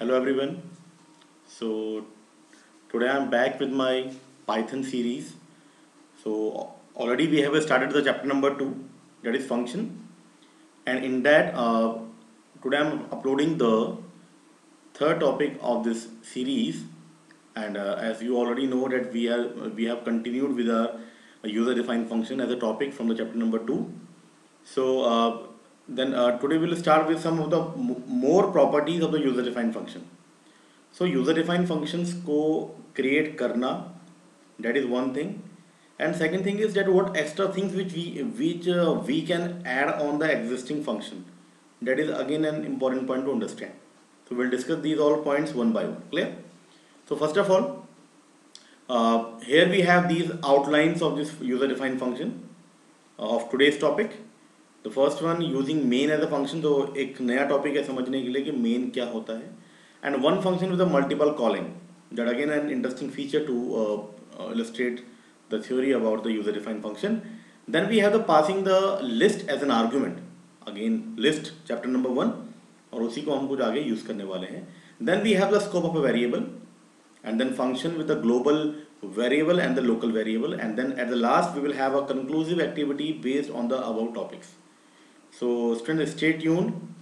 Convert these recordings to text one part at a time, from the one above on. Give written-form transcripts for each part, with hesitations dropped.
Hello everyone. So today I'm back with my Python series. So already we have started the chapter number 2, that is function, and in that today I'm uploading the third topic of this series. And as you already know that we have continued with our user defined function as a topic from the chapter number 2. So then today we'll start with some of the more properties of the user defined function. So user defined functions को create करना, that is one thing, and second thing is that what extra things which we can add on the existing function, that is again an important point to understand. So we'll discuss these all points one by one. Clear? So first of all, here we have these outlines of this user defined function of today's topic. The first one, using main as a function. तो एक नया topic है समझने के लिए कि main क्या होता है, and one function with a multiple calling, that again an interesting feature to illustrate the theory about the user defined function. Then we have the passing the list as an argument, again list chapter number 1, और उसी को हम कुछ आगे use करने वाले हैं. Then we have the scope of a variable, and then function with the global variable and the local variable, and then at the last we will have a conclusive activity based on the above topics. So students, stay tuned,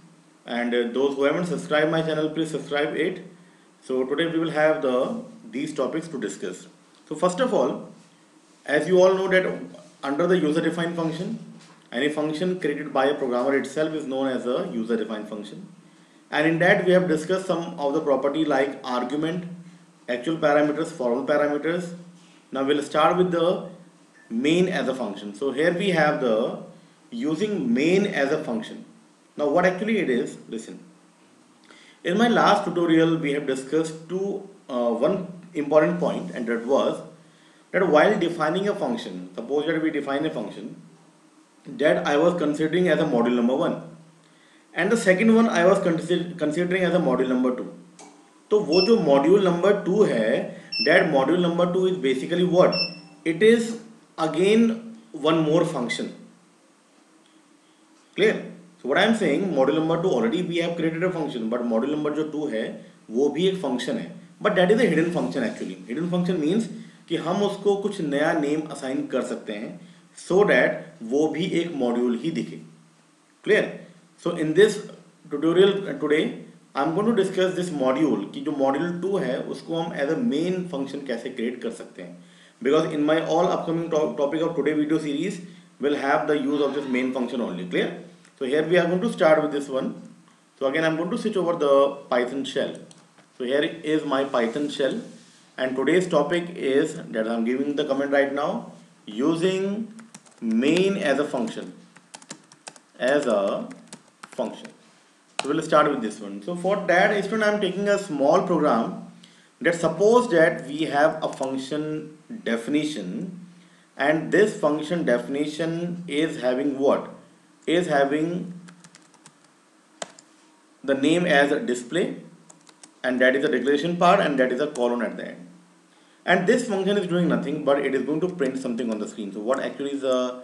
and those who haven't subscribed my channel, please subscribe it. So today we will have these topics to discuss. So first of all, as you all know that under the user defined function, any function created by a programmer itself is known as a user defined function, and in that we have discussed some of the property like argument, actual parameters, formal parameters. Now we'll start with the main as a function. So here we have the using main as a function. Now what actually it is, listen. In my last tutorial we have discussed one important point, and that was that while defining a function, suppose that we define a function that I was considering as a module number 1, and the second one I was considering as a module number 2. तो वो जो module number 2 है, that module number 2 is basically what? It is again one more function. Clear? So what I am saying, module number 2 already we have created a function, but module number जो 2 है वो भी एक function है, but that is a hidden function actually. Hidden function means कि हम उसको कुछ नया name assign कर सकते हैं so that वो भी एक module ही दिखे. Clear? So in this tutorial today I am going to discuss this module कि जो module 2 है उसको हम as a main function कैसे create कर सकते हैं, because in my all upcoming topic of today video series will have the use of this main function only. Clear? So here we are going to start with this one. So again I'm going to switch over the Python shell. So here is my Python shell, and today's topic is that I'm giving the comment right now, using main as a function. So we'll start with this one. So for that student, I'm taking a small program that suppose that we have a function definition, and this function definition is having what? Is having the name as a display, and that is a declaration part, and that is a colon at the end. And this function is doing nothing, but it is going to print something on the screen. So what actually is the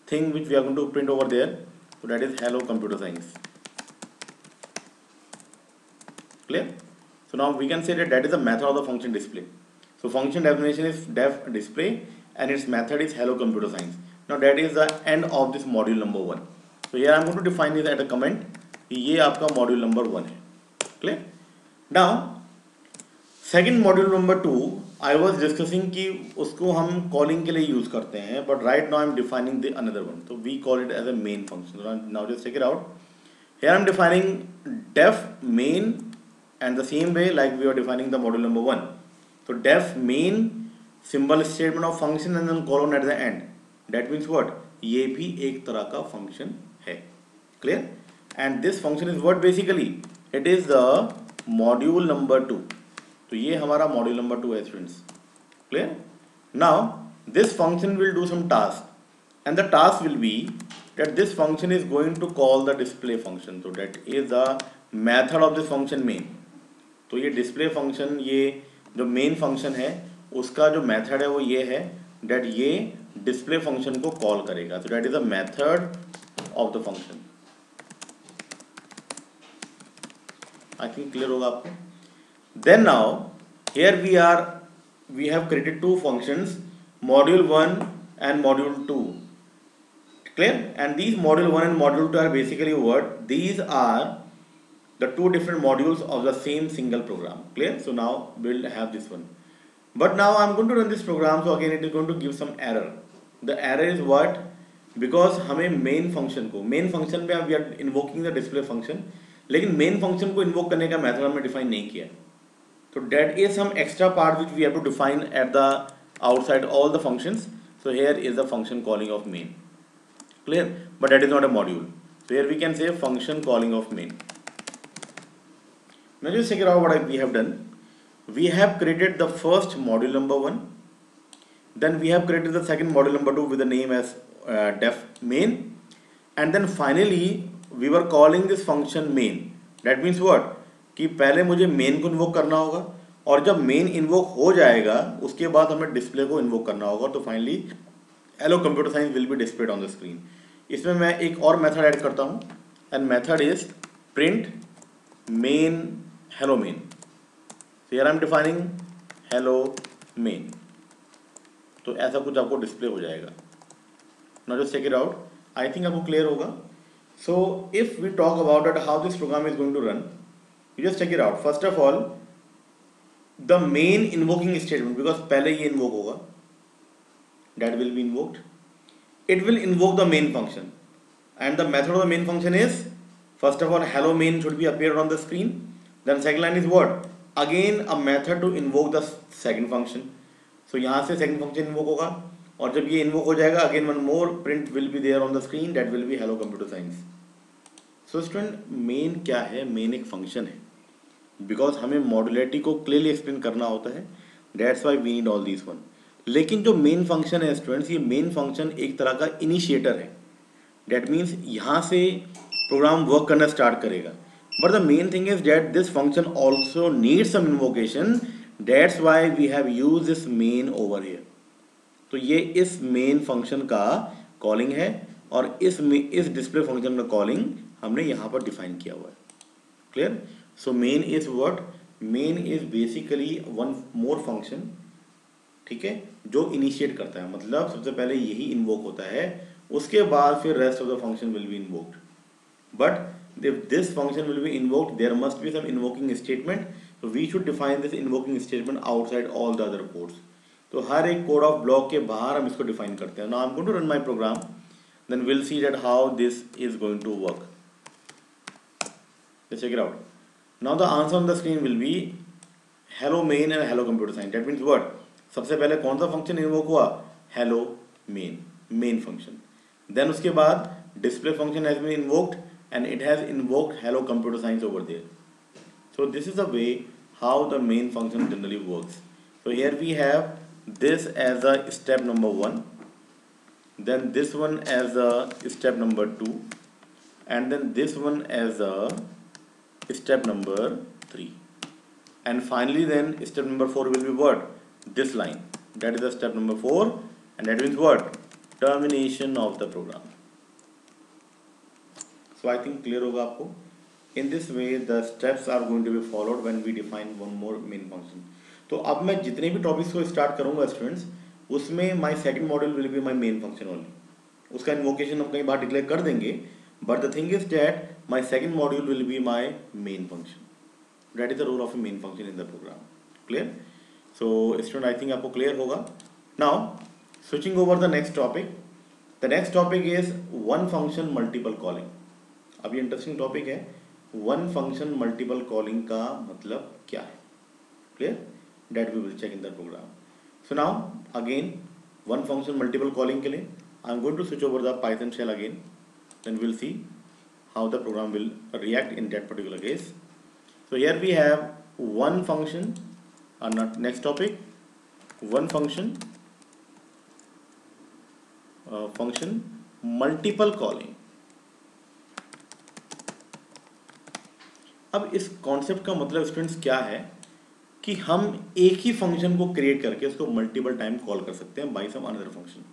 thing which we are going to print over there? So that is hello computer science. Clear? So now we can say that that is the method of the function display. So function definition is def display, and its method is hello computer science. Now that is the end of this module number 1. So here I am going to define this at a comment. ये आपका module number 1 है. Clear? Now second module number 2 I was discussing कि उसको हम calling के लिए use करते हैं, but right now I am defining the another one. So we call it as a main function. So now just check it out. Here I am defining def main, and the same way like we are defining the module number 1. So def main symbol statement of function and then colon at the end. That means what? ये भी एक तरह का function है. Clear? And this function is what basically? It is the module number 2. तो ये हमारा module number 2 है students. Clear? Now this function will do some task, and the task will be that this function is going to call the display function. So that is the method of this function main. तो ये display function, ये जो main function है उसका जो method है वो ये है that ये display function को call करेगा. So that is the method of the function. I think clear होगा आपको. Then now here we have created two functions, module 1 and module 2. Clear? And these module 1 and module 2 are basically what? These are the two different modules of the same single program. Clear? So now we'll have this one. But now I'm going to run this program, so again it is going to give some error. The error is what? Because हमें main function में we are invoking the display function, लेकिन main function को invoke करने का method हमने define नहीं किया. So that is some extra part which we have to define at the outside all the functions. So here is the function calling of main. Clear? But that is not a module. So here we can say function calling of main. Now just check it out what we have done. We have created the first module number 1. Then we have created the second module number 2 with the name as def main. And then finally we were calling this function main. That means what? कि पहले मुझे main को invoke करना होगा और जब main invoke हो जाएगा उसके बाद हमें डिस्प्ले को इन्वोक करना होगा. तो finally hello computer science will be displayed on the screen. इसमें मैं एक और मेथड ऐड करता हूँ and method is print main hello main. So here I am defining hello main. तो ऐसा कुछ आपको डिस्प्ले हो जाएगा. Now just check it out. I think आपको क्लियर होगा. So if we talk about that how this program is going to run, you just check it out. First of all, the main invoking statement, because पहले ये invoke होगा, that will be invoked. It will invoke the main function, and the method of the main function is first of all hello main should be appeared on the screen. Then second line is what? Again a method to invoke the second function. So यहाँ से second function invoke होगा और जब ये invoke हो जाएगा again one more print will be there on the screen, that will be hello computer science. So student main क्या है? main एक function है because हमें modularity को clearly explain करना होता है. That's why we need all these one. लेकिन जो main function है students, ये main function एक तरह का initiator है. That means यहाँ से program work करना start करेगा. But the main thing is that this function also needs some invocation. That's why we have used this main over here. तो ये इस main function का calling है और इस display function का calling हमने यहाँ पर define किया हुआ है. Clear? So main is what? Main is basically one more function. ठीक है, जो initiate करता है. मतलब सबसे पहले यही invoke होता है, उसके बाद फिर rest of the function will be invoked. But if this function will be invoked, there must be some invoking statement. So we should define this invoking statement outside all the other codes. तो हर एक code of block के बाहर हम इसको define करते हैं. Now I'm going to run my program. Then we'll see that how this is going to work. Let's check it out. Now the answer on the screen will be hello main and hello computer science. That means what? सबसे पहले कौन सा function invoke हुआ? Hello main function. Then उसके बाद display function has been invoked and it has invoked hello computer science over there. So this is the way how the main function generally works. So here we have this as a step number 1, then this one as a step number 2, and then this one as a step number 3, and finally then step number 4 will be what? This line, that is the step number 4, and that means what? Termination of the program. So I think clear होगा आपको. In this way the steps are going to be followed when we define one more main function. तो अब मैं जितने भी topics को start करूंगा students, उसमें my second module will be my main function only. उसका इन्वोकेशन हम कहीं बाहर डिक्लेयर कर देंगे, but the thing is that my second module will be my main function. That is the role of a main function in the program. Clear? So student I think आपको clear होगा. Now switching over the next topic. The next topic is one function multiple calling. अब ये interesting topic है. One function multiple calling का मतलब क्या है? Clear? That we will check in the program. So now again one function multiple calling के लिए I am going to switch over the Python shell again. Then will see how the program will react in that particular case. So here we have one function, not next topic, one function function multiple calling. अब इस concept का मतलब students क्या है कि हम एक ही function को क्रिएट करके उसको मल्टीपल टाइम कॉल कर सकते हैं by some another function.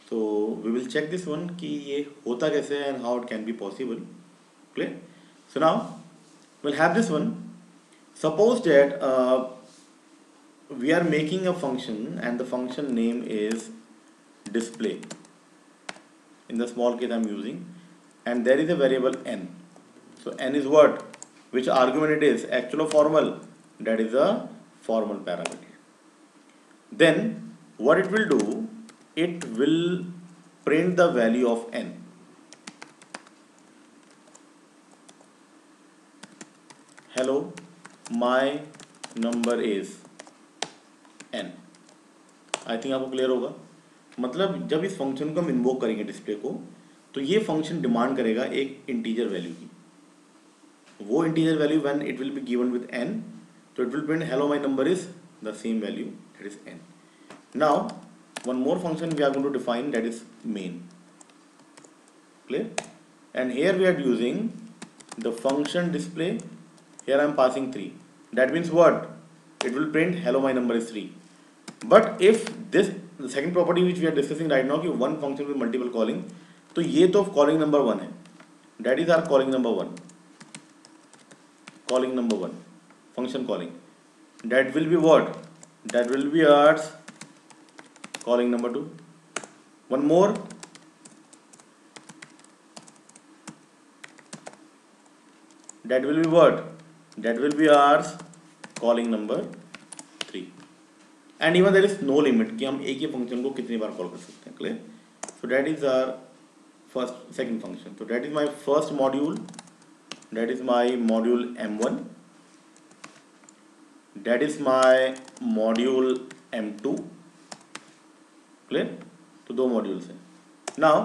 So we will check this one कि ये होता कैसे है and how it can be possible. Clear? So now we'll have this one. Suppose that we are making a function and the function name is display. In the small case I'm using, and there is a variable n. So n is what? Which argument it is? Actual or formal? That is a formal parameter. Then what it will do? It will print the value of n. Hello, my number is n. I think आपको clear होगा. मतलब जब इस function को हम invoke करेंगे display को, तो ये फंक्शन डिमांड करेगा एक इंटीजर वैल्यू की. वो integer value when it will be given with n, तो it will print hello my number is the same value, that is n. Now one more function we are going to define, that is main. Clear? And here we are using the function display. Here I am passing 3. That means what? It will print hello my number is 3. But if this, the second property which we are discussing right now, कि one function with multiple calling, तो ये तो calling number 1 है. That is our calling number 1. Calling number 1. Function calling. That will be what? That will be ours calling number 2. One more. That will be what? That will be ours calling number 3. And even there is no limit कि हम एक ही function को कितनी बार call कर सकते हैं. Clear? So that is our second function. So that is my first module. That is my module M1. That is my module M2. Clear? तो दो modules हैं. Now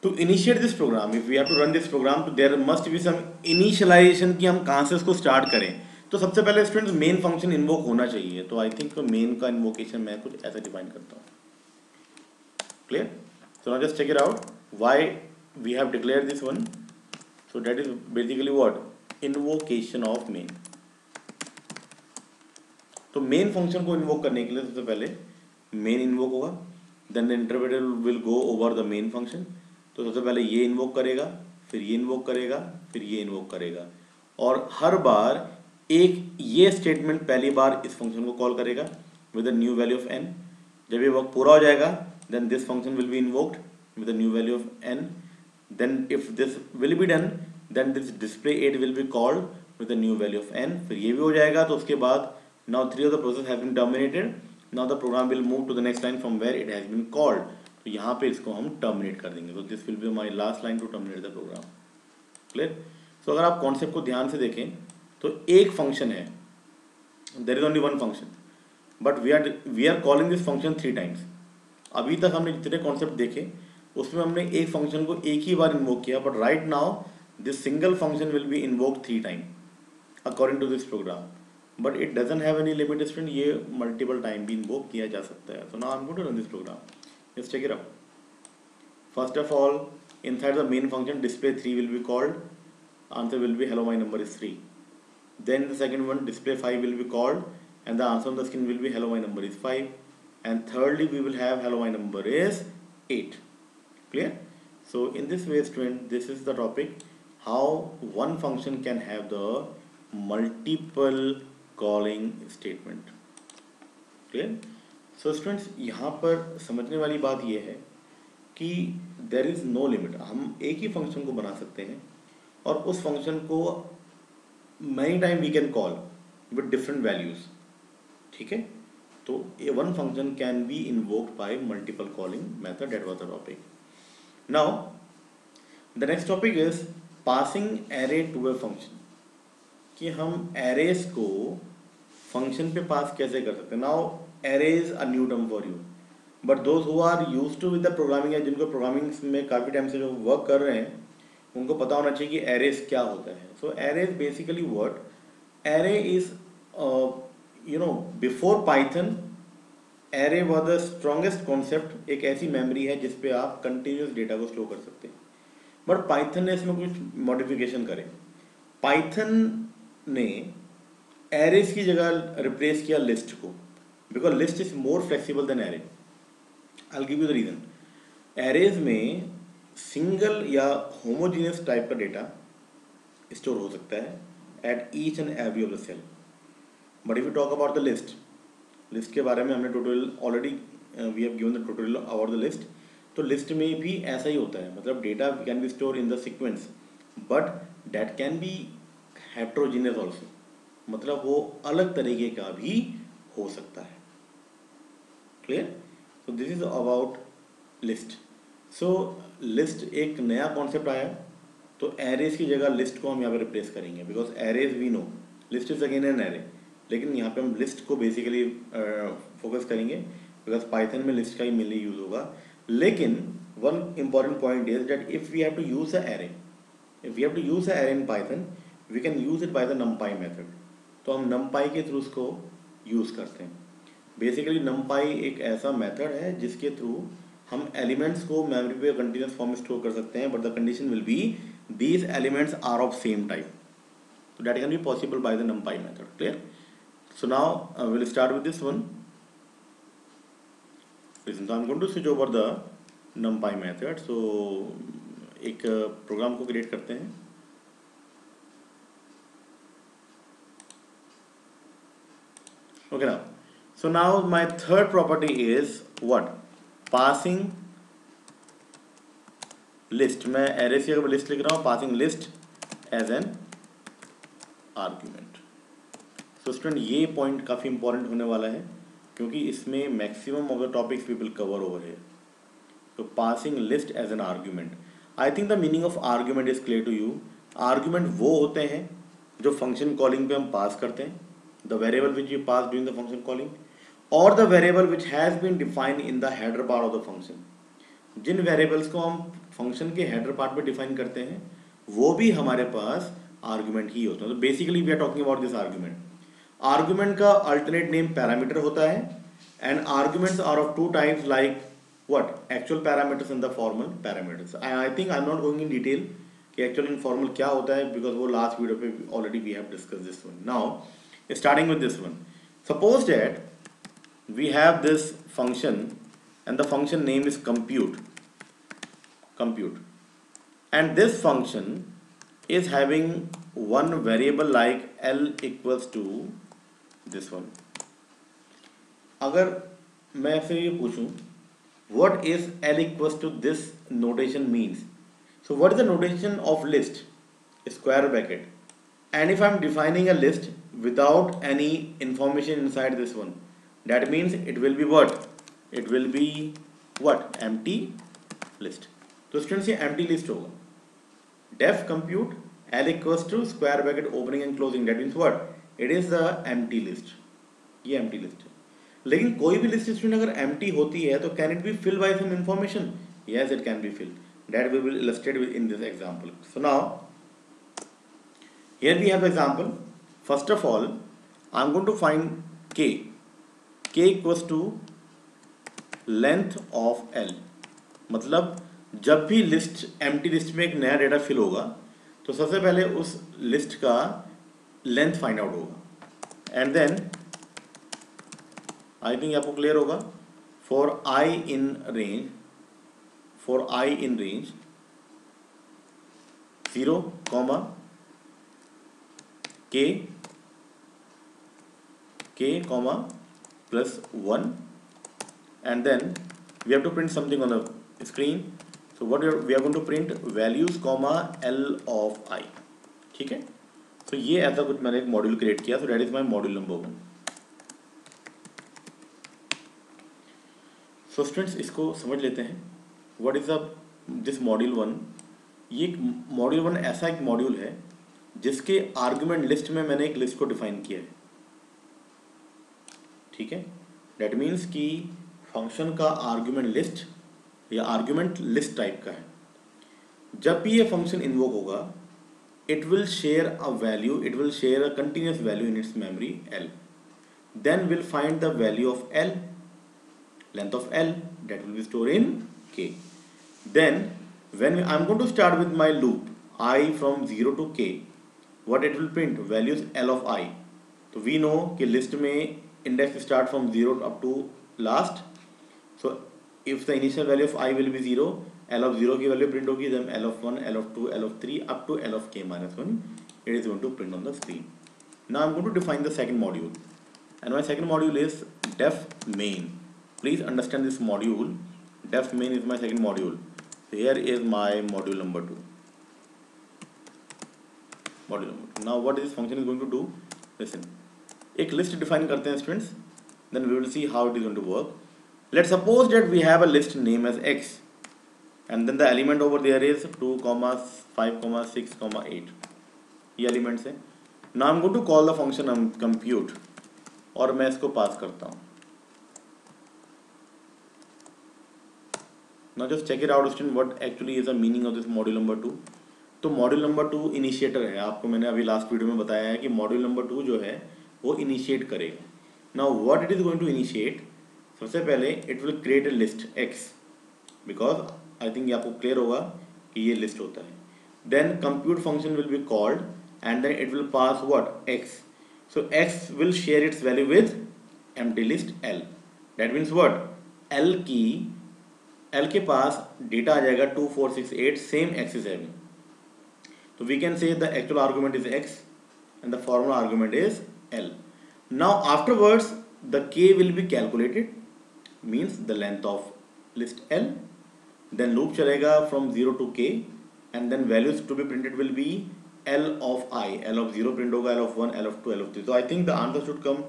to initiate this program, if we have to run this program, तो there must be some initialization कि हम कहाँ से उसको start करें. तो सबसे पहले स्टूडेंट्स मेन फंक्शन इन्वोक होना चाहिए. तो आई थिंक मेन का इन्वोकेशन मैं कुछ ऐसा डिफाइन करता हूँ. Clear? So now just check it out why we have declared this one. So that is basically what? Invocation of main. तो मेन फंक्शन को इन्वोक करने के लिए सबसे पहले मेन इन्वोक होगा. Then the interpreter will go over the main function. तो सबसे पहले ये इन्वोक करेगा, फिर ये इन्वोक करेगा, फिर ये इन्वोक करेगा, और हर बार एक ये स्टेटमेंट पहली बार इस फंक्शन को कॉल करेगा with the new value of n. जब ये वर्क पूरा हो जाएगा, then this function will be invoked with the new value of n. Then if this will be done, then this display 8 will be called with the new value of n. फिर ये भी हो जाएगा. तो उसके बाद now 3 of the process have been terminated. Now the program will move to the next line from where it has been called. तो यहाँ पे इसको हम टर्मिनेट कर देंगे. तो this will be my last line to terminate the program. Clear? So अगर आप कॉन्सेप्ट को ध्यान से देखें तो एक फंक्शन है, there is only one function, but we are calling this function 3 times. अभी तक हमने जितने कॉन्सेप्ट देखे उसमें हमने एक फंक्शन को एक ही बार इन्वोक किया, but right now this single function will be invoke 3 time according to this program. But it doesn't have any limit student. ये मल्टीपल टाइम भी इन्वोक किया जा सकता है. So now I am going to run this program. Let's check it out. First of all, inside the main function display 3 will be called. Answer will be hello my number is 3. Then the second one display 5 will be called, and the answer on the screen will be hello my number is 5. And thirdly we will have hello my number is 8. Clear? So in this way student, this is the topic, how one function can have the multiple calling statement. Clear? So students, यहाँ पर समझने वाली बात ये है कि there is no limit. हम एक ही फंक्शन को बना सकते हैं और उस फंक्शन को many time we can call with different values. ठीक है? तो a one function can be invoked by multiple calling method. That was the topic. Now the next topic is passing array to a function. कि हम arrays को function पे पास कैसे कर सकते हैं. Now array is a new term for you, but those who are used to with the programming, या जिनको प्रोग्रामिंग में काफ़ी टाइम से जो वर्क कर रहे हैं उनको पता होना चाहिए कि एरेस क्या होता है. So arrays basically what? Array is before Python array was the strongest concept. एक ऐसी मेमोरी है जिसपे आप कंटिन्यूस डेटा को स्टोर कर सकते हैं. बट पाइथन ने इसमें कुछ मॉडिफिकेशन करे. पाइथन ने एरेस की जगह रिप्लेस किया लिस्ट को, because list is more flexible than array. I'll give you the reason. Arrays में सिंगल या होमोजीनियस टाइप का डेटा स्टोर हो सकता है at each and every of the cell. But if you talk about the list के बारे में हमने tutorial already we have given the tutorial about the list. तो लिस्ट में भी ऐसा ही होता है, मतलब data can be store in the sequence but that can be heterogeneous also, मतलब वो अलग तरीके का भी हो सकता है. Clear? So this is about list. So list एक नया कॉन्सेप्ट आया, तो एरेज की जगह लिस्ट को हम यहाँ पे रिप्लेस करेंगे, because arrays we know list is again an array, लेकिन यहाँ पे हम लिस्ट को बेसिकली फोकस करेंगे बिकॉज पाइथन में लिस्ट का ही मेनली यूज होगा. लेकिन one important point is that if we have to use a array, if we have to use a array in Python we can use it by the numpy method. तो हम numpy के through उसको use करते हैं. Basically numpy एक ऐसा method है जिसके थ्रू हम एलिमेंट्स को मेमोरी पे कंटिन्यूस फॉर्म में स्टोर कर सकते हैं, but the condition will be these elements are of same type. So that can be possible by the numpy method. Clear? So now we'll start with this one. Listen, so I'm going to switch over the numpy method. So एक programme को create करते हैं. Okay now. So now my third property is what? Passing list. मैं array से अगर list लिख रहा हूँ, passing list as an argument. So student ये पॉइंट काफ़ी इंपॉर्टेंट होने वाला है क्योंकि इसमें maximum of the topics we will cover over है. तो passing list as an argument, I think the meaning of argument is clear to you. Argument वो होते हैं जो फंक्शन कॉलिंग पे हम पास करते हैं, the variable which you pass during the function calling, और the variable which has been defined in the header part of the function. जिन वेरिएबल्स को हम फंक्शन के हेडर पार्ट में डिफाइन करते हैं वो भी हमारे पास आर्ग्यूमेंट ही होता है. तो basically we are talking about this argument. Argument का अल्टरनेट नेम पैरामीटर होता है, and arguments are of two types like what actual parameters and the formal parameters. I think I am not going in detail कि actual and formal क्या होता है because वो last video पे already we have discuss this one. Now starting with this one, suppose that we have this function and the function name is compute, and this function is having one variable like L equals to this one. अगर मैं फिर ये पूछूं what is L equals to this notation means, so what is the notation of list? Square bracket. And if I'm defining a list without any information inside this one, that means it will be what? It will be what? Empty list. तो students ये empty list होगा. Def compute L equals to square bracket opening and closing, that means what? It is the empty list. ये empty list है. लेकिन कोई भी list student अगर empty होती है तो can it be filled by some information? Yes, it can be filled. That we will illustrate in this example. So now here we have the example. First of all, I am going to find k. K equals to length of L. मतलब जब भी list empty list में एक नया data fill होगा तो सबसे पहले उस लिस्ट का लेंथ फाइंड आउट होगा, एंड देन आई थिंक आपको क्लियर होगा, for I in range 0, k plus 1, and then we have to print something on the screen. So what we are going to print values L of I. ठीक है. तो ये ऐसा कुछ मैंने एक मॉड्यूल क्रिएट किया. So that is my module number 1. So students इसको समझ लेते हैं. What is this module 1? ये module 1 ऐसा एक मॉड्यूल है जिसके आर्गुमेंट लिस्ट में मैंने एक लिस्ट को डिफाइन किया है. ठीक है. That means कि फंक्शन का आर्गुमेंट लिस्ट या आर्ग्यूमेंट लिस्ट टाइप का है. जब भी ये फंक्शन इन्वोक होगा it will share a value, it will share a continuous value in its memory L. Then we'll find the value of L, length of L, that will be stored in K. Then when I'm going to start with my loop I from 0 to K, what it will print? Values L of I. तो we know कि list में index start from 0 up to last. So if the initial value of I will be 0, L of 0 की value print होगी, then L of 1, L of 2, L of 3 up to L of K minus 1 it is going to print on the screen. Now I'm going to define the second module, and my second module is def main. Please understand this module. Def main is my second module. So here is my module number 2. Now what this function is going to do? Listen, एक list define करते हैं students, then we will see how it is going to work. Let's suppose that we have a list name as x, and then the element over there is 2, 5, 6, 8. ये elements है. Now I'm going to call the function compute, और मैं इसको पास करता हूँ. Now just check it out student, what actually is the meaning of this module number 2. तो module number 2 initiator है. आपको मैंने अभी लास्ट वीडियो में बताया है कि मॉड्यूल नंबर 2 जो है वो इनिशिएट करेगा. Now what it is going to initiate? सबसे पहले it will create a list X, because I think ये आपको क्लियर होगा कि ये लिस्ट होता है. Then compute function will be called and then it will pass what? X. So X will share its value with empty list L. That means what? L के पास data आ जाएगा 2, 4, 6, 8, same X is having. So we can say the actual argument is x and the formula argument is L. Now afterwards the k will be calculated, means the length of list L. Then loop chalega from 0 to k, and then values to be printed will be L of I. L of 0 print hoga, L of 1, L of 2, L of 3. So I think the answer should come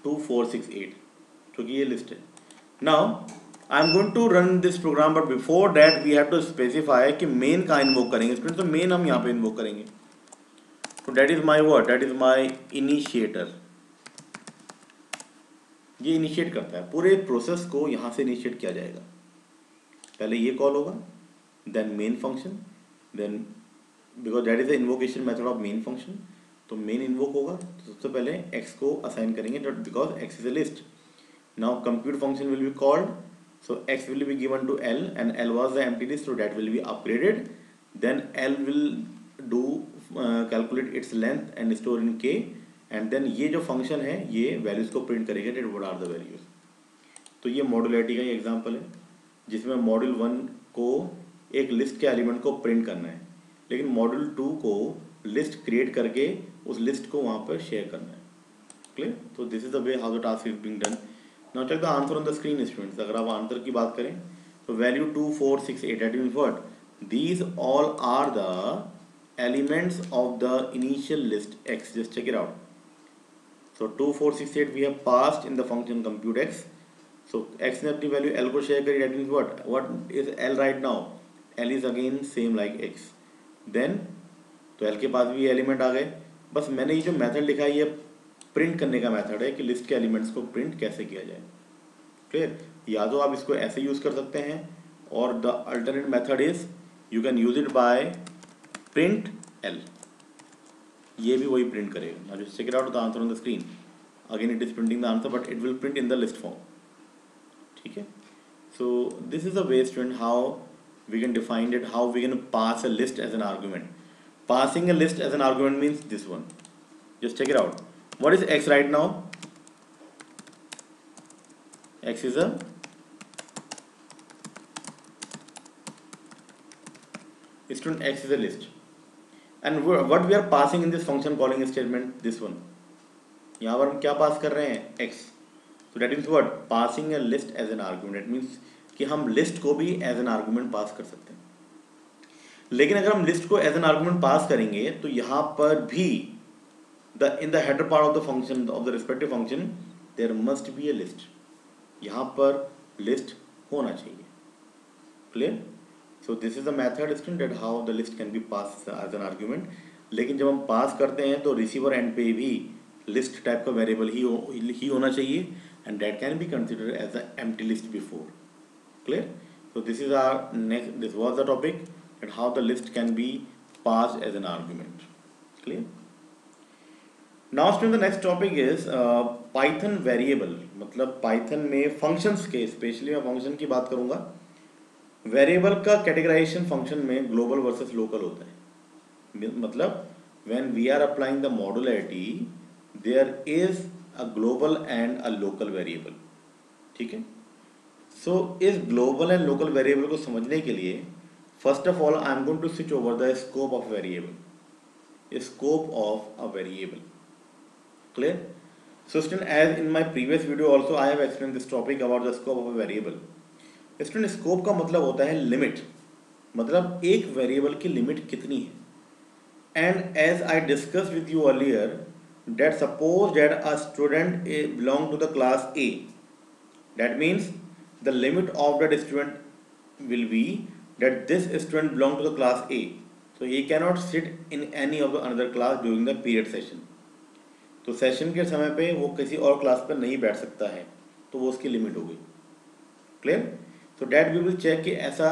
2, 4, 6, 8. क्योंकि ये list है. Now I am going to run this program, but before that we have to specify कि main का invoke करेंगे students. तो main हम यहाँ पे invoke करेंगे. So that is my what? That is my initiator. ये initiate करता है. पूरे process को यहाँ से initiate किया जाएगा. पहले ये call होगा, then main function, then because that is the invocation method of main function. तो main invoke होगा. तो सबसे पहले x को assign करेंगे, because x is a list. Now compute function will be called. So x will be given to L, and L was the empty list, so that will be upgraded. Then L will do calculate its length and store in k, and then ये जो function है ये values को print करेगा, that what are the values. तो ये modularity का ही example है जिसमें module 1 को एक list के element को print करना है, लेकिन module 2 को list create करके उस list को वहाँ पर share करना है. Clear? So this is the way how the task is being done. Now check the answer on the screen students. अगर आप आंसर की बात करें तो value 2, 4, 6, 8, that means what? These all are the elements of the initial list x. Just check it out. So 2, 4, 6, 8 we have passed in the function compute x. So x ने अपनी value L को share करी, that means what? What is L right now? L is again same like x. Then तो L के पास भी element आ गए. बस मैंने ये जो मेथड लिखा है ये प्रिंट करने का मेथड है कि लिस्ट के एलिमेंट्स को प्रिंट कैसे किया जाए. क्लियर? या तो आप इसको ऐसे यूज कर सकते हैं, और the alternate method is you can use it by print L. ये भी वही प्रिंट करेगा. Now just check it out the answer on the screen. Again it is printing the answer, but it will print in the list form. ठीक है? So this is the way student how we can define it, how we can pass a list as an argument. Passing a list as an argument means this one. Just check it out. What is x right now? X is a student, x is a list, and what we are passing in this function calling statement, this one. यहाँ पर हम क्या पास कर रहे हैं? x. So that means what? Passing a list as an argument. That means कि हम list को भी as an argument पास कर सकते हैं. लेकिन अगर हम list को as an argument पास करेंगे तो यहाँ पर भी in the header part of the function of the respective function there must be a list. यहाँ पर list होना चाहिए. Clear? So this is the method student that how the list can be passed as an argument. लेकिन जब हम pass करते हैं तो receiver end पे भी list type का variable ही होना चाहिए, and that can be considered as the empty list before. Clear? So this is our next. This was the topic that how the list can be passed as an argument. Clear? Now student the next topic is Python variable. मतलब Python में functions के, specially मैं function की बात करूँगा. Variable का categorisation function में global versus local होता है. मतलब when we are applying the modularity there is a global and a local variable. ठीक है? So इस ग्लोबल एंड लोकल वेरिएबल को समझने के लिए first of all I am going to switch over the scope of variable. scope of a variable. Clear? So student, as in my previous video also I have explained this topic about the scope of a variable. Student, scope का मतलब होता है limit, मतलब एक variable की limit कितनी है. And as I discussed with you earlier, that suppose that a student belong to the class A, that means the limit of that student will be that this student belong to the class A, so he cannot sit in any of the another class during the period session. तो session के समय पे वो किसी और class पर नहीं बैठ सकता है, तो वो उसकी लिमिट हो गई. Clear? So that we will check कि ऐसा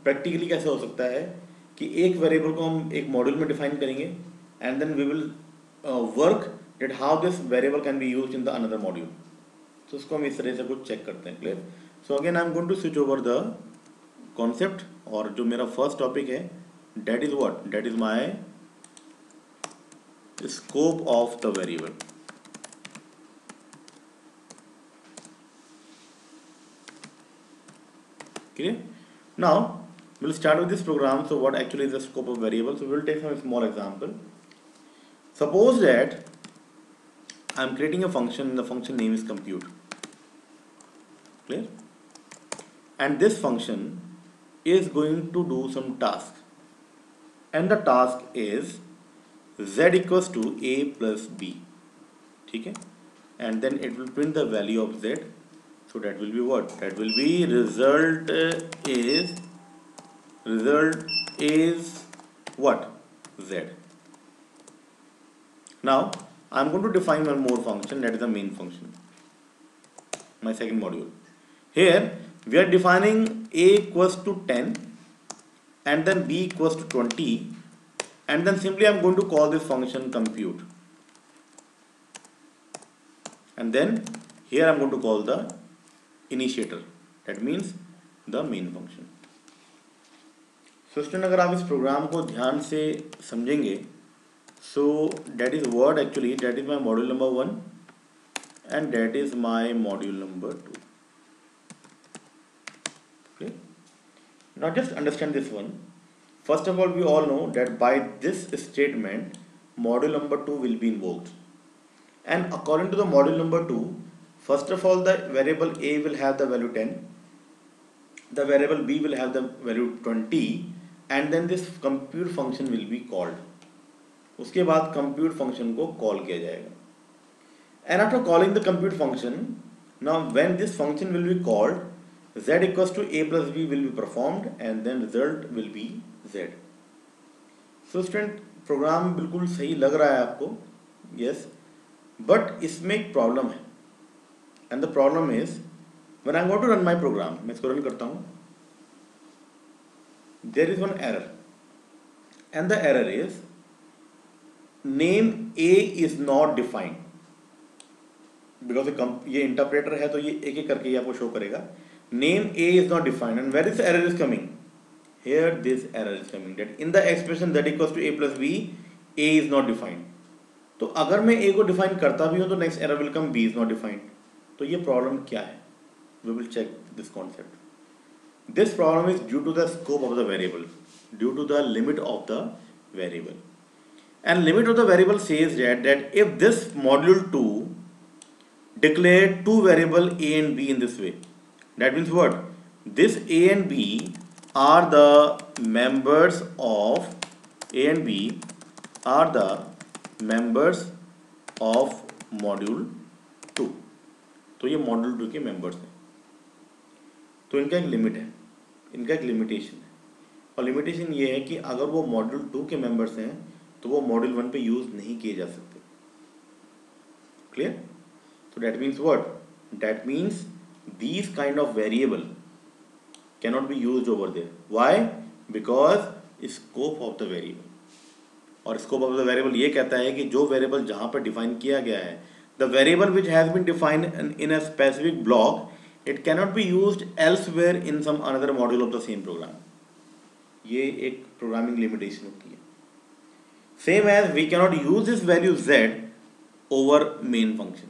प्रैक्टिकली कैसे हो सकता है कि एक वेरिएबल को हम एक मॉड्यूल में डिफाइन करेंगे and then we will work that how this variable can be used in the another module. तो उसको हम इस तरह से कुछ चेक करते हैं. Clear? So again I am going to switch over the concept, और जो मेरा फर्स्ट टॉपिक है that is what, that is my scope of the variable. Okay, now we'll start with this program. So what actually is the scope of variable? So we'll take some small example. Suppose that I'm creating a function, the function name is compute. Clear? And this function is going to do some task, and the task is z equals to a plus b. ठीक है? And then it will print the value of z. So that will be what? That will be result is what? Z. Now I'm going to define one more function, that is the main function, my second module. Here we are defining a equals to 10 and then b equals to 20. And then simply I'm going to call this function compute. And then here I'm going to call the initiator. That means the main function. So student, अगर आप इस programme को ध्यान से समझेंगे, so that is what actually, that is my module number 1 and that is my module number 2. Okay. Now just understand this one. First of all, we all know that by this statement, module number 2 will be invoked. And according to the module number 2, first of all, the variable a will have the value 10, the variable b will have the value 20, and then this compute function will be called. उसके बाद compute function को call किया जाएगा. And after calling the compute function, now when this function will be called, z equals to a plus b will be performed and then result will be z. So student, program बिल्कुल सही लग रहा है आपको, yes, but इसमें एक problem है. And the problem is when I am going to run my program, मैं इसको रन करता हूं, there is one error and the error is name a is not defined. Because ये इंटरप्रेटर है तो ये एक एक करके आपको शो करेगा. Name a is not defined and where is error is coming. Here this error is coming that in the expression that equals to a plus b, a is not defined. तो अगर मैं a को define करता भी हूं तो next error will come b is not defined. तो ये प्रॉब्लम क्या है? We will check this concept. This problem is due to the scope of the variable, due to the limit of the variable. And limit of the variable says that if this module 2 declare two variable a and b in this way, that means what? This a and b are the members of A and B are the members of module 2. तो ये module 2 के members हैं. तो इनका एक limit है, इनका एक लिमिटेशन है, और लिमिटेशन ये है कि अगर वो module 2 के members हैं तो वो module 1 पे यूज नहीं किए जा सकते. Clear? So that means what? That means these kind of variable cannot be used over there. Why? Because scope of the variable. और scope of the variable ये कहता है कि जो variable जहाँ पर define किया गया है, the variable which has been defined in a specific block, it cannot be used elsewhere in some another module of the same program. ये एक programming limitation होती है. Same as we cannot use this value z over main function.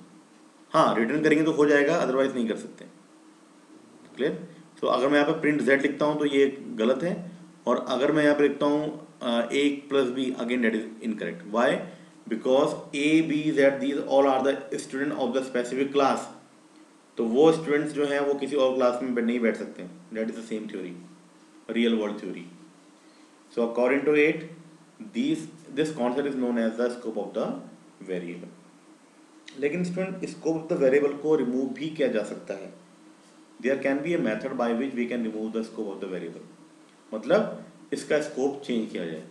हाँ, return करेंगे तो हो जाएगा, otherwise नहीं कर सकते. Clear? तो अगर मैं यहाँ पे प्रिंट z लिखता हूँ तो ये गलत है, और अगर मैं यहाँ पे लिखता हूँ a plus b, again that is incorrect. Why? Because a b z these all are the student of the specific class. तो वो स्टूडेंट्स जो हैं वो किसी और क्लास में नहीं बैठ सकते. That is the same theory, real world theory. So according to it this concept is known as the scope of the variable. लेकिन student scope of the variable को रिमूव भी किया जा सकता है. There can be a method by which we can remove the scope of the variable. मतलब इसका scope change किया जाए.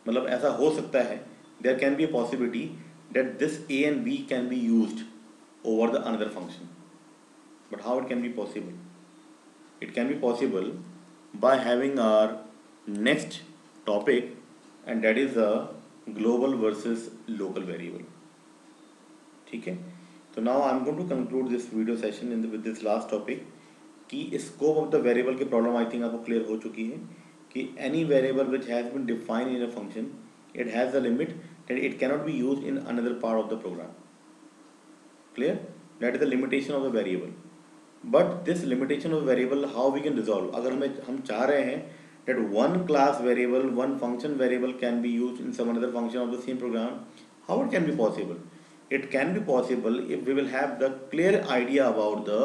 मतलब ऐसा हो सकता है, there can be a possibility that this A and B can be used over the another function. But how it can be possible? It can be possible by having our next topic, and that is the global versus local variable. ठीक है. तो now I'm going to conclude this video session with this last topic कि scope of the variable की problem I think आपको clear हो चुकी है कि any variable which has been defined in a function, it has a limit that it cannot be used in another part of the program. Clear? That is the limitation of the variable. But this limitation of the variable, how we can resolve? अगर हम चाह रहे हैं that one class variable, one function variable can be used in some another function of the same program, how it can be possible? It can be possible if we will have the clear idea about the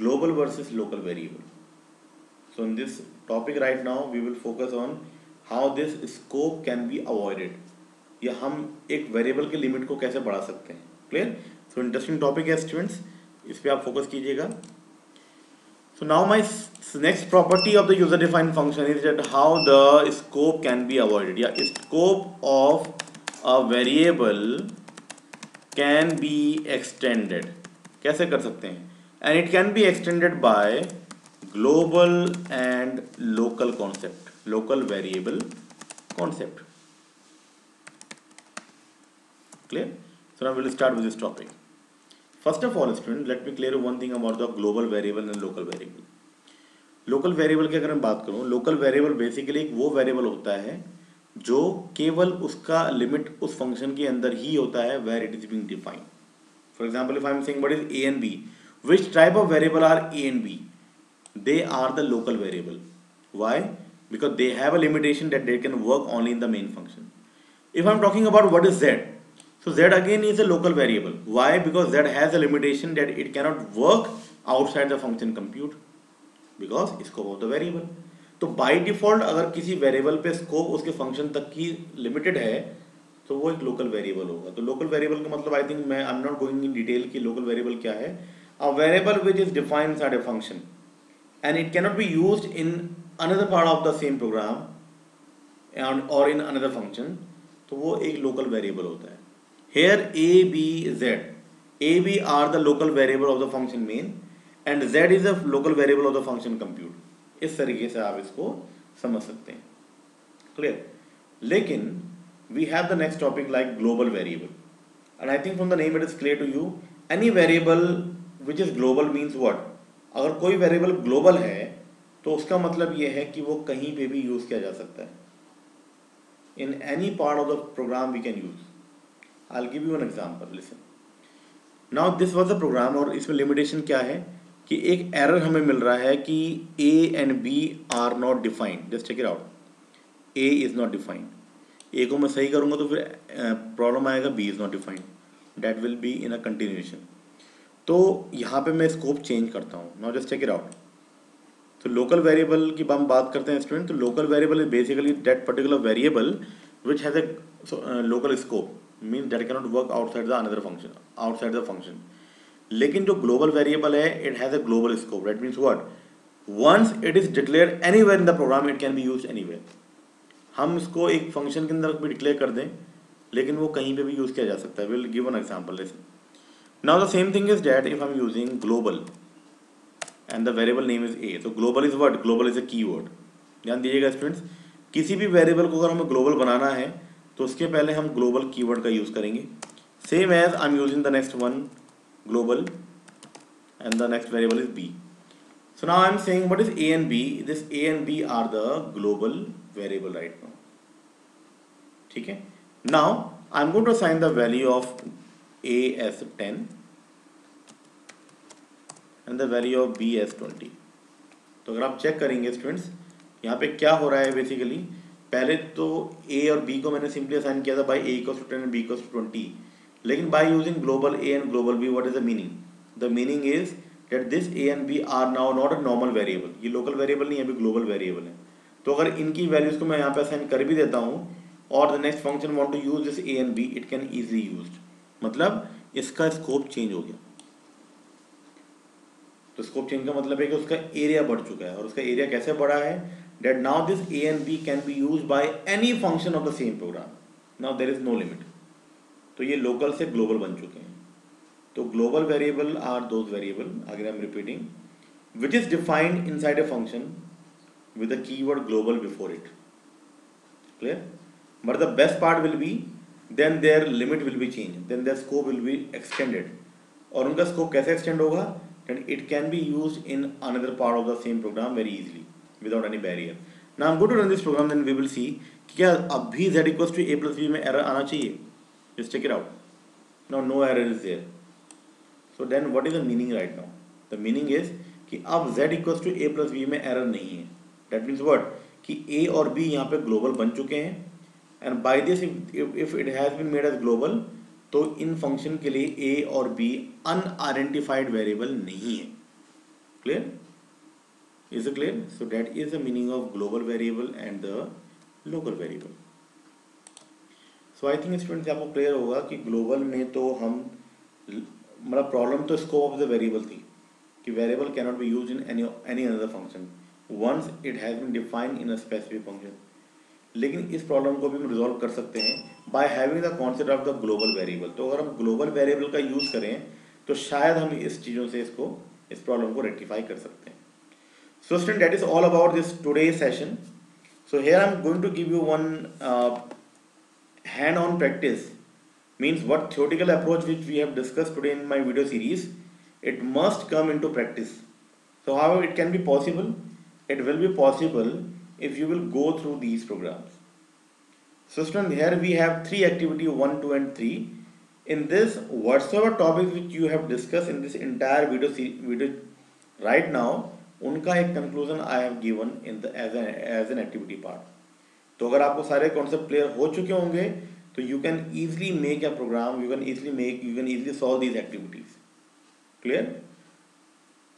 global versus local variable. So in this topic right now, we will focus on how this scope can be avoided. या हम एक variable के limit को कैसे बढ़ा सकते हैं. Clear? So interesting topic है स्टूडेंट्स, इस पे आप फोकस कीजिएगा. So now my next property of the user defined function is that how the scope can be avoided, या scope of a variable can be extended. कैसे कर सकते हैं? And it can be extended by global and local concept, local variable concept. Clear? So now we will start with this topic. First of all, student, let me clear one thing about the global variable and local variable. Local variable की अगर मैं बात करूँ, local variable basically एक वो variable होता है जो केवल उसका limit उस function के अंदर ही होता है where it is being defined. For example, if I am saying what is a and b, which type of variable are a and b? They are the local variable. Why? Because they have a limitation that they can work only in the main function. If I am talking about what is z, so z again is a local variable. Why? Because z has a limitation that it cannot work outside the function compute because scope of the variable. तो by default अगर किसी variable पे scope उसके function तक की limited है तो वो एक लोकल वेरिएबल होगा. तो लोकल वेरिएबल का मतलब आई थिंक मैं आई am not going in detail कि लोकल वेरिएबल क्या है. A variable which is defined inside a function and it cannot be used in another part of the same programme और in another function, तो वो एक local variable होता है. Here a, b, z, a, b are the local variable of the function main and z is the local variable of the function compute. इस तरीके से आप इसको समझ सकते हैं. Clear? लेकिन we have the next topic like global variable, and I think from the name it is clear to you. Any variable which is global means what? अगर कोई variable global है तो उसका मतलब ये है कि वो कहीं पे भी यूज किया जा सकता है. In any part of the program we can use. I'll give you an example. Listen. Now this was the program और इसमें लिमिटेशन क्या है कि एक एरर हमें मिल रहा है कि a and b are not defined. Just check it out. a is not defined. a को मैं सही करूँगा तो फिर प्रॉब्लम आएगा b is not defined. That will be in a continuation. तो यहाँ पे मैं स्कोप चेंज करता हूँ. Now just check it out. तो लोकल वेरिएबल की हम बात करते हैं स्टूडेंट. तो local variable is basically that particular variable which has a local scope, means that cannot work outside the another function, outside the function. लेकिन जो global variable है it has a global scope. That means what? Once it is declared anywhere in the program it can be used anywhere. हम इसको एक function के अंदर भी declare कर दें लेकिन वो कहीं पे भी use किया जा सकता है. We'll give an example. Listen. Now the same thing is that if I'm using global and the variable name is a, so global is what? Global is a keyword. ध्यान दीजिएगा स्टूडेंट्स, किसी भी variable को अगर हमें global बनाना है तो उसके पहले हम ग्लोबल कीवर्ड का यूज करेंगे. Same as I am using the next one global and the next variable is b. So now I am saying what is a and b. This A and b are the global variable right now. ठीक है. Now I am going to assign the value of a as 10 and the value of b as 20. तो अगर आप check करेंगे students यहाँ पे क्या हो रहा है बेसिकली पहले तो ए और बी को मैंने सिंपली असाइन किया था by a equals to 10 and b equals to 20, लेकिन by using global a and global b what is the meaning? The meaning is that this A and b are now not a normal variable, ये local variable नहीं है, अभी global variable है। तो अगर इनकी values को मैं यहाँ पे असाइन कर भी देता हूँ और the next function want to use this A and b, it can easily used, मतलब इसका स्कोप चेंज हो गया। तो स्कोप चेंज का मतलब है कि उसका एरिया बढ़ चुका है, और उसका एरिया कैसे बढ़ा है? That now this A and B can be used by any function of the same program, now there is no limit. तो ये लोकल से ग्लोबल बन चुके हैं। तो global variable are those variable, अगर I am repeating, which is defined inside a function with the keyword global before it. Clear? But the best part will be then their limit will be changed, then their scope will be extended. और उनका scope कैसे extend होगा? Then it can be used in another part of the same program very easily without any barrier. Now I'm going to run this program, then we will see कि क्या अब भी z equals to a plus b में error आना चाहिए? Just check it out. Now no error is there. So then what is the meaning right now? The meaning is कि अब z equals to a plus b में error नहीं है। That means what? कि A और B यहाँ पे global बन चुके हैं, and by this if it has been made as global, तो इन फंक्शन के लिए A और B अनआइडेंटिफाइड वेरिएबल नहीं है। Clear? Is it clear? So that is the meaning of global variable and the local variable. So I think students आपको clear होगा कि global में तो हम, मतलब प्रॉब्लम तो स्कोप ऑफ द वेरिएबल थी कि variable cannot be used in any another function once it has been defined in a specific function। लेकिन इस प्रॉब्लम को भी हम रिजॉल्व कर सकते हैं by having the concept of the global variable। तो अगर हम ग्लोबल वेरिएबल का यूज करें तो शायद हम इस चीज़ों से इस प्रॉब्लम को रेक्टिफाई कर सकते हैं। So student, that is all about this today's session. So here I am going to give you one hand-on practice, means what theoretical approach which we have discussed today in my video series, it must come into practice. So how it can be possible? It will be possible if you will go through these programs. So students, here we have 3 activity 1, 2 and 3. In this, whatsoever topics which you have discussed in this entire video right now, उनका एक conclusion I have given in the as an activity part. तो अगर आपको सारे concept clear हो चुके होंगे तो you can easily make a program, you can easily solve these activities. Clear?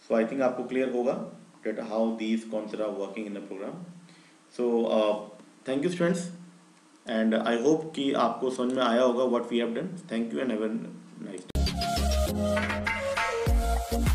So I think आपको clear होगा that how these concepts are working in the program. So thank you students, and I hope कि आपको समझ में आया होगा what we have done. Thank you and have a nice day.